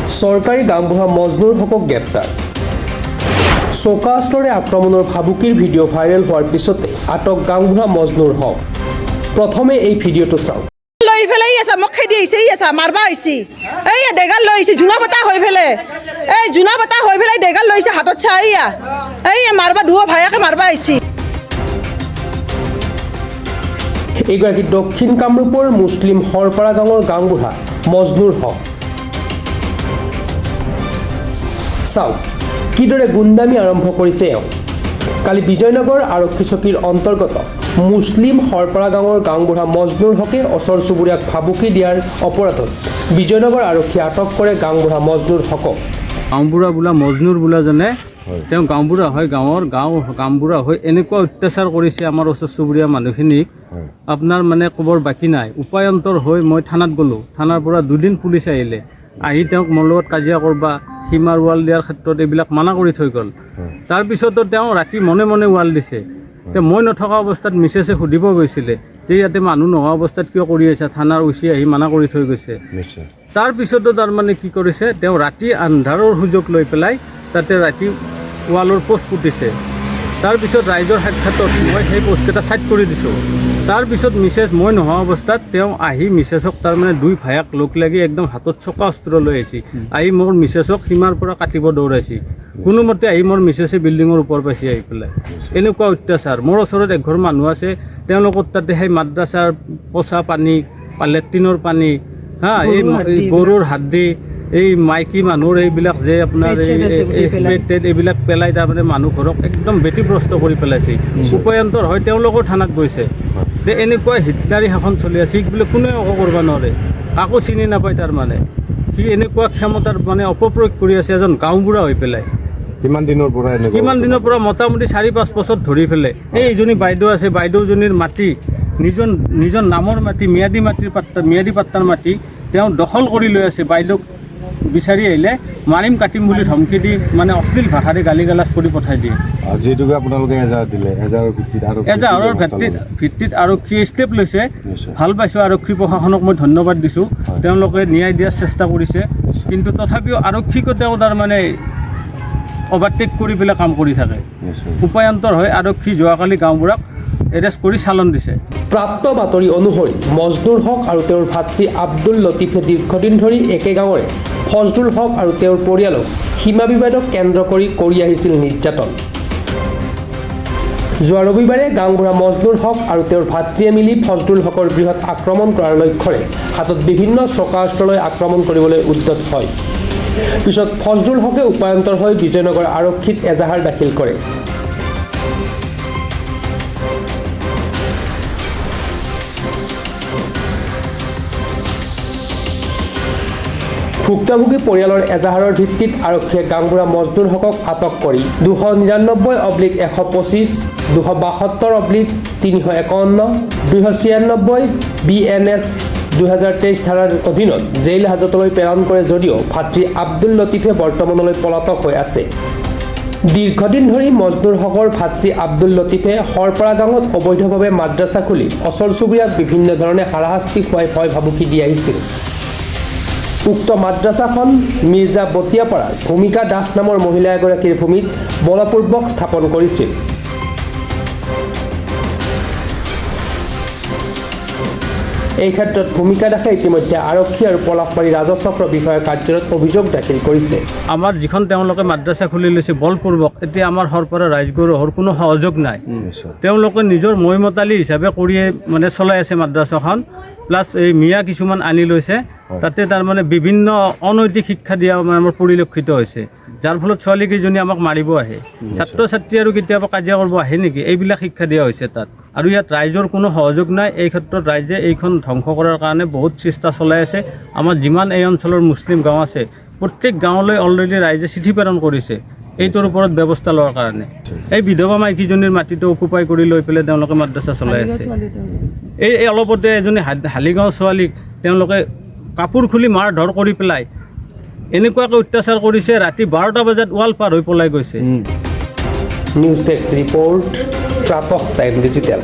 চৰকাৰী গাঁওবুঢ়া মজনুৰ হকক গ্ৰেপ্তাৰ। চৌকাষ্টৰে আক্ৰমণৰ ভাবুকিৰ ভিডিঅ' ভাইৰেল হোৱাৰ পিছতে আটক গাঁওবুঢ়া মজনুৰ হক। প্ৰথমে এই ভিডিঅ'টো চাওক। লৈ ফেলাই আছে মোক খেদি আহিছে মাৰবা আহিছে এই ডেগাল লৈ আহিছে জুনা বতা হৈ ফেলে এই জুনা বতা হৈ ফেলাই ডেগাল লৈছে হাতত চাই এই মাৰবা দুও ভায়াকে মাৰবা আহিছে। এইগৰাকী দক্ষিণ কামৰূপৰ মুছলিম হৰপাৰা গাঁৱৰ গাঁওবুঢ়া মজনুৰ হক। চাওক কিদৰে গুণ্ডামী আৰম্ভ কৰিছে এওঁ। কালি বিজয়নগৰ আৰক্ষী চকীৰ অন্তৰ্গত মুছলিম হৰপাৰা গাঁৱৰ গাঁওবুঢ়া মজনুৰ হকে ওচৰ চুবুৰীয়াক ভাবুকি দিয়াৰ অপৰাধত বিজয়নগৰ আৰক্ষীয়ে আটক কৰে গাঁওবুঢ়া মজনুৰ হকক। গাঁওবুঢ়া বোলা মজনুৰ বোলাজনে তেওঁ গাঁওবুঢ়া হয় গাঁওবুঢ়া হৈ এনেকুৱা অত্যাচাৰ কৰিছে আমাৰ ওচৰ চুবুৰীয়া মানুহখিনিক আপোনাৰ মানে ক'বৰ বাকী নাই। উপায়ন্তৰ হৈ মই থানাত গ'লোঁ। থানাৰ পৰা 2 দিন পুলিচ আহিলে, আহি তেওঁক মোৰ লগত কাজিয়া কৰবা সীমাৰ ৱাল দিয়াৰ ক্ষেত্ৰত এইবিলাক মানা কৰি থৈ গ'ল। তাৰপিছতো তেওঁ ৰাতি মনে মনে ৱাল দিছে। মই নথকা অৱস্থাত মিছেছে সুধিব গৈছিলে যে ইয়াতে মানুহ নোহোৱা অৱস্থাত কিয় কৰি আছে, থানাৰ উচি আহি মানা কৰি থৈ গৈছে। তাৰপিছতো তাৰমানে কি কৰিছে, তেওঁ ৰাতি আন্ধাৰৰ সুযোগ লৈ পেলাই তাতে ৰাতি ৱালৰ পোষ্ট পুতিছে। তাৰপিছত ৰাইজৰ সাক্ষাতত মই সেই পোষ্টকেইটা ছাইড কৰি দিছোঁ। তাৰপিছত মিছেছ মই নোহোৱা অৱস্থাত তেওঁ আহি মিছেছক তাৰমানে 2 ভায়াক লগ লাগি একদম হাতত চকা অস্ত্ৰ লৈ আহিছে। আহি মোৰ মিছেছক সীমাৰ পৰা কাটিব দৌৰাইছে। কোনোমতে আহি মোৰ মিছেছে বিল্ডিঙৰ ওপৰ পাইছে আহি পেলাই। এনেকুৱা অত্যাচাৰ। মোৰ ওচৰত এঘৰ মানুহ আছে, তেওঁলোকৰ তাতে সেই মাদ্ৰাছাৰ পচা পানী, লেট্ৰিনৰ পানী, এই গৰুৰ হাড্ডি, এই মাইকী মানুহৰ এইবিলাক যে আপোনাৰ এইবিলাক পেলাই তাৰমানে মানুহ ঘৰক একদম ব্যতিগ্ৰস্ত কৰি পেলাইছে। উপায়ন্তৰ হয় তেওঁলোকৰ থানাত গৈছে যে এনেকুৱা হিটলাৰী শাসন চলি আছে, সি বোলে কোনেও একো কৰিব নোৱাৰে, কাকো চিনি নাপায়। তাৰমানে সি এনেকুৱা ক্ষমতাৰ মানে অপপ্ৰয়োগ কৰি আছে এজন গাঁওবুঢ়া হৈ পেলাই। কিমান দিনৰ পৰা মোটামুটি 4-5 বছৰ ধৰি পেলাই এইজনী বাইদেউ আছে, বাইদেউজনীৰ মাটি নিজৰ নামৰ মাটি ম্যাদী পাট্টাৰ মাটি তেওঁ দখল কৰি লৈ আছে। বাইদেউক বিচাৰি আহিলে মাৰিম কাটিম বুলি ধমকি দি মানে অশ্লীল ভাষাৰে গালি গালাজ কৰি পঠাই দিয়ে। যিহেতুকে আপোনালোকে এজাহাৰ দিলে, এজাহাৰৰ ভিত্তিত আৰক্ষীয়ে ষ্টেপ লৈছে। ভাল পাইছোঁ, আৰক্ষী প্ৰশাসনক মই ধন্যবাদ দিছোঁ। তেওঁলোকে ন্যায় দিয়াৰ চেষ্টা কৰিছে, কিন্তু তথাপিও আৰক্ষীকো তেওঁ তাৰমানে অভাৰটেক কৰি পেলাই কাম কৰি থাকে। উপায়ন্তৰ হয় আৰক্ষী যোৱাকালি গাঁওবুঢ়াক এৰেষ্ট কৰি চালান দিছে। প্ৰাপ্ত বাতৰি অনুসৰি মজনুৰ হক আৰু তেওঁৰ ভাতৃ আব্দুল লতিফে দীৰ্ঘদিন ধৰি একে গাঁৱৰে ফজলুল হক আৰু তেওঁৰ পৰিয়ালক সীমা বিবাদক কেন্দ্ৰ কৰি আহিছিল নিৰ্যাতন। যোৱা ৰবিবাৰে গাঁওবুঢ়া মজনুৰ হক আৰু তেওঁৰ ভাতৃয়ে মিলি ফজলুল হকৰ গৃহত আক্ৰমণ কৰাৰ লক্ষ্যৰে হাতত বিভিন্ন চকাঅস্ত্ৰলৈ আক্ৰমণ কৰিবলৈ উদ্যত হয়। পিছত ফজলুল হকে উপায়ন্তৰ হৈ বিজয়নগৰ আৰক্ষীত এজাহাৰ দাখিল কৰে। ভুক্তভোগী পৰিয়ালৰ এজাহাৰৰ ভিত্তিত আৰক্ষীয়ে গাঁওবুঢ়া মজনুৰ হকক আটক কৰি 299/125, 272/351, 296 BNS 2023 ধাৰাৰ অধীনত জেইল হাজতলৈ প্ৰেৰণ কৰে যদিও ভাতৃ আব্দুল লতিফে বৰ্তমানলৈ পলাতক হৈ আছে। দীৰ্ঘদিন ধৰি মজনুৰ হকৰ ভাতৃ আব্দুল লতিফে হৰপাৰা গাঁৱত অবৈধভাৱে মাদ্ৰাছা খুলি ওচৰ চুবুৰীয়াক বিভিন্ন ধৰণে হাৰাশাস্তি খুৱাই ভয় ভাবুকি দি আহিছিল। উক্ত মাদ্ৰাছাখন মিৰ্জা বটিয়াপাৰাৰ ভূমিকা দাস নামৰ মহিলা এগৰাকীৰ ভূমিত বলপূৰ্বক স্থাপন কৰিছিল। এই ক্ষেত্ৰত ভূমিকা দাসে ইতিমধ্যে আৰক্ষী আৰু পলাশবাৰী ৰাজচক্ৰ বিষয়াৰ কাৰ্যালয়ত অভিযোগ দাখিল কৰিছে। আমাৰ যিখন তেওঁলোকে মাদ্ৰাছা খুলি লৈছে বলপূৰ্বক, এতিয়া আমাৰ হৰপাৰা ৰাইজগৰুহৰ কোনো সহযোগ নাই। তেওঁলোকে নিজৰ মৈমতালি হিচাপে কৰিয়ে মানে চলাই আছে মাদ্ৰাছাখন। প্লাছ এই মিয়া কিছুমান আনি লৈছে, তাতে তাৰমানে বিভিন্ন অনৈতিক শিক্ষা দিয়া আমাৰ পৰিলক্ষিত হৈছে, যাৰ ফলত ছোৱালীকেইজনী আমাক মাৰিব আহে। ছাত্ৰ ছাত্ৰী আৰু কেতিয়াবা কাজিয়া কৰিব আহে নেকি, এইবিলাক শিক্ষা দিয়া হৈছে তাত। আৰু ইয়াত ৰাইজৰ কোনো সহযোগ নাই। এই ক্ষেত্ৰত ৰাইজে এইখন ধ্বংস কৰাৰ কাৰণে বহুত চেষ্টা চলাই আছে। আমাৰ যিমান এই অঞ্চলৰ মুছলিম গাঁও আছে, প্ৰত্যেক গাঁৱলৈ অলৰেডি ৰাইজে চিঠি প্ৰেৰণ কৰিছে এইটোৰ ওপৰত ব্যৱস্থা লোৱাৰ কাৰণে। এই বিধৱা মাইকীজনীৰ মাটিটো অকুপাই কৰি লৈ পেলাই তেওঁলোকে মাদ্ৰাছা চলাই আছে। এই অলপতে এজনী হালিগাঁও ছোৱালীক তেওঁলোকে কাপোৰ খুলি মাৰ ধৰ কৰি পেলাই এনেকুৱাকৈ অত্যাচাৰ কৰিছে। ৰাতি 12টা বজাত ৱাল পাৰ হৈ পলাই গৈছে। News desk report, Pratah Time digital.